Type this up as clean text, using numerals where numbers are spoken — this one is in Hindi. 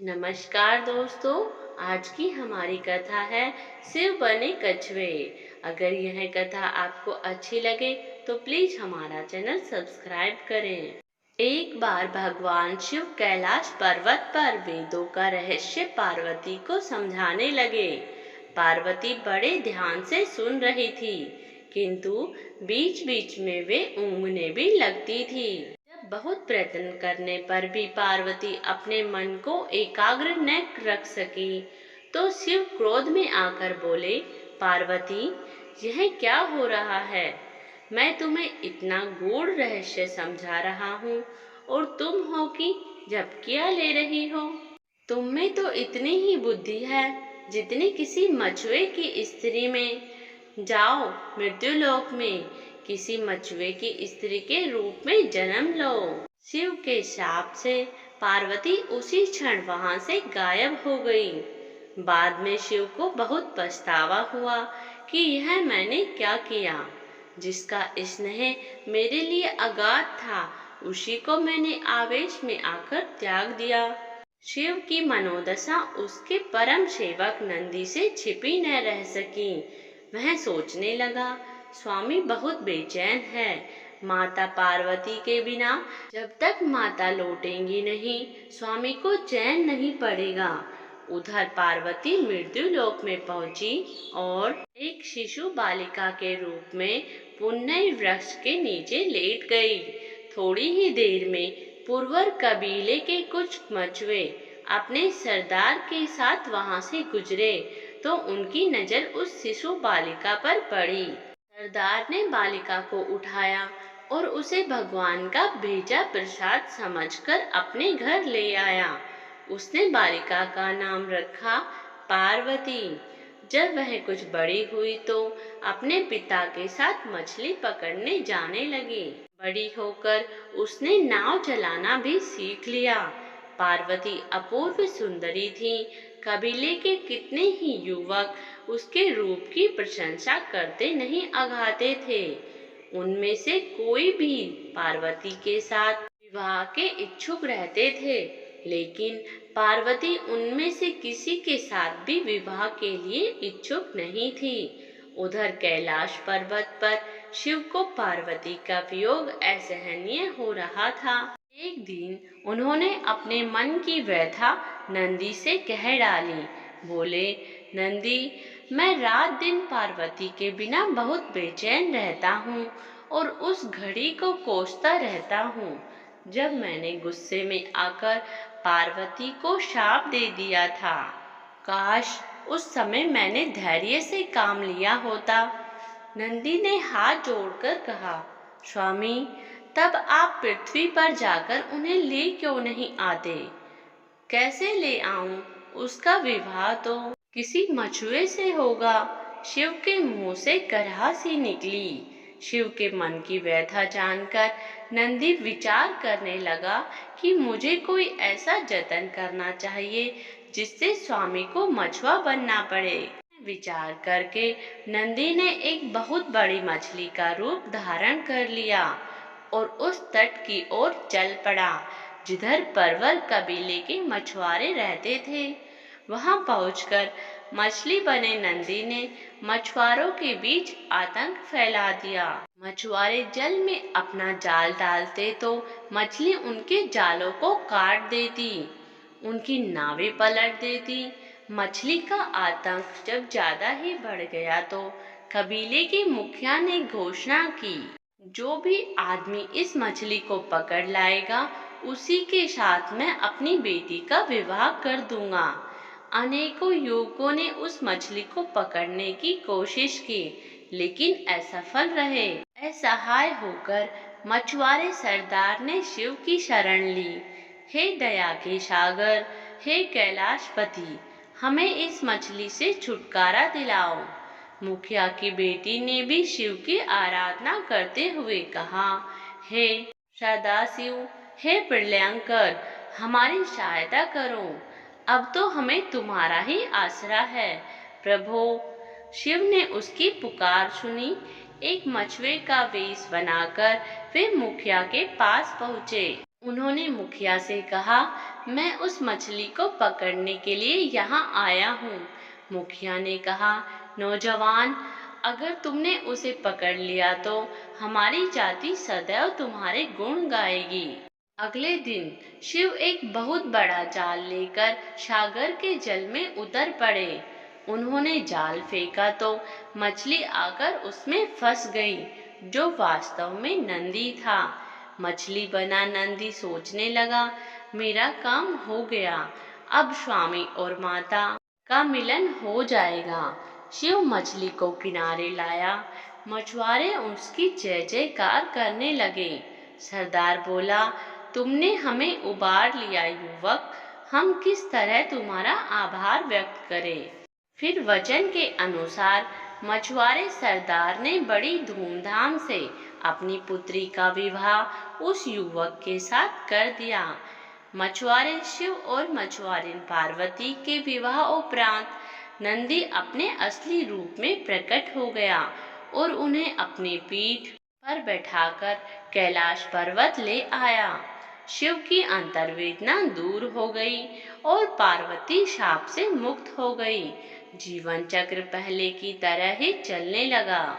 नमस्कार दोस्तों। आज की हमारी कथा है शिव बने कछुए। अगर यह कथा आपको अच्छी लगे तो प्लीज हमारा चैनल सब्सक्राइब करें। एक बार भगवान शिव कैलाश पर्वत पर वेदों का रहस्य पार्वती को समझाने लगे। पार्वती बड़े ध्यान से सुन रही थी, किंतु बीच बीच में वे ऊँघने भी लगती थी। बहुत प्रयत्न करने पर भी पार्वती अपने मन को एकाग्र न रख सकी, तो शिव क्रोध में आकर बोले, पार्वती, यह क्या हो रहा है? मैं तुम्हें इतना गूढ़ रहस्य समझा रहा हूँ और तुम हो कि झपकियाँ ले रही हो। तुम में तो इतनी ही बुद्धि है जितनी किसी मछुए की स्त्री में। जाओ मृत्युलोक में किसी मछुए की स्त्री के रूप में जन्म लो। शिव के शाप से पार्वती उसी क्षण वहां से गायब हो गई। बाद में शिव को बहुत पछतावा हुआ कि यह मैंने क्या किया। जिसका स्नेह मेरे लिए अगाध था, उसी को मैंने आवेश में आकर त्याग दिया। शिव की मनोदशा उसके परम सेवक नंदी से छिपी न रह सकी। वह सोचने लगा, स्वामी बहुत बेचैन है। माता पार्वती के बिना जब तक माता लौटेंगी नहीं, स्वामी को चैन नहीं पड़ेगा। उधर पार्वती मृत्युलोक में पहुंची और एक शिशु बालिका के रूप में पुण्य वृक्ष के नीचे लेट गई। थोड़ी ही देर में पुरवर कबीले के कुछ मछुए अपने सरदार के साथ वहां से गुजरे, तो उनकी नजर उस शिशु बालिका पर पड़ी। सरदार ने बालिका को उठाया और उसे भगवान का भेजा प्रसाद समझकर अपने घर ले आया। उसने बालिका का नाम रखा पार्वती। जब वह कुछ बड़ी हुई तो अपने पिता के साथ मछली पकड़ने जाने लगी। बड़ी होकर उसने नाव चलाना भी सीख लिया। पार्वती अपूर्व सुंदरी थी। कबीले के कितने ही युवक उसके रूप की प्रशंसा करते नहीं अघाते थे। उनमें से कोई भी पार्वती के साथ विवाह के इच्छुक रहते थे, लेकिन पार्वती उनमें से किसी के साथ भी विवाह के लिए इच्छुक नहीं थी। उधर कैलाश पर्वत पर शिव को पार्वती का वियोग असहनीय हो रहा था। एक दिन उन्होंने अपने मन की व्यथा नंदी से कह डाली। बोले, नंदी, मैं रात दिन पार्वती के बिना बहुत बेचैन रहता हूँ और उस घड़ी को कोसता रहता हूँ जब मैंने गुस्से में आकर पार्वती को शाप दे दिया था। काश उस समय मैंने धैर्य से काम लिया होता। नंदी ने हाथ जोड़कर कहा, स्वामी, तब आप पृथ्वी पर जाकर उन्हें ले क्यों नहीं आते? कैसे ले आऊं? उसका विवाह तो किसी मछुए से होगा। शिव के मुंह से कराह सी निकली। शिव के मन की व्यथा जानकर नंदी विचार करने लगा कि मुझे कोई ऐसा जतन करना चाहिए जिससे स्वामी को मछुआ बनना पड़े। विचार करके नंदी ने एक बहुत बड़ी मछली का रूप धारण कर लिया और उस तट की ओर चल पड़ा जिधर परवर कबीले के मछुआरे रहते थे। वहां पहुंचकर मछली बने नंदी ने मछुआरों के बीच आतंक फैला दिया। मछुआरे जल में अपना जाल डालते तो मछली उनके जालों को काट देती, उनकी नावें पलट देती। मछली का आतंक जब ज्यादा ही बढ़ गया तो कबीले के मुखिया ने घोषणा की, जो भी आदमी इस मछली को पकड़ लाएगा उसी के साथ मैं अपनी बेटी का विवाह कर दूंगा। अनेकों युवकों ने उस मछली को पकड़ने की कोशिश की, लेकिन असफल रहे। असहाय होकर मछुआरे सरदार ने शिव की शरण ली। हे दया के सागर, हे कैलाशपति, हमें इस मछली से छुटकारा दिलाओ। मुखिया की बेटी ने भी शिव की आराधना करते हुए कहा, हे सदाशिव, हे प्रलयंकर, हमारी सहायता करो। अब तो हमें तुम्हारा ही आसरा है। प्रभो, शिव ने उसकी पुकार सुनी। एक मछुए का वेश बनाकर वे मुखिया के पास पहुँचे। उन्होंने मुखिया से कहा, मैं उस मछली को पकड़ने के लिए यहाँ आया हूँ। मुखिया ने कहा, नौजवान, अगर तुमने उसे पकड़ लिया तो हमारी जाति सदैव तुम्हारे गुण गाएगी। अगले दिन शिव एक बहुत बड़ा जाल लेकर सागर के जल में उतर पड़े। उन्होंने जाल फेंका तो मछली आकर उसमें फंस गई, जो वास्तव में नंदी था। मछली बना नंदी सोचने लगा, मेरा काम हो गया, अब स्वामी और माता का मिलन हो जाएगा। शिव मछली को किनारे लाया। मछुआरे उसकी जय जयकार करने लगे। सरदार बोला, तुमने हमें उबार लिया युवक, हम किस तरह तुम्हारा आभार व्यक्त करें। फिर वचन के अनुसार मछुआरे सरदार ने बड़ी धूमधाम से अपनी पुत्री का विवाह उस युवक के साथ कर दिया। मछुआरे शिव और मछुआरिन पार्वती के विवाह उपरांत नंदी अपने असली रूप में प्रकट हो गया और उन्हें अपनी पीठ पर बैठाकर कैलाश पर्वत ले आया। शिव की अंतर्वेदना दूर हो गई और पार्वती शाप से मुक्त हो गई। जीवन चक्र पहले की तरह ही चलने लगा।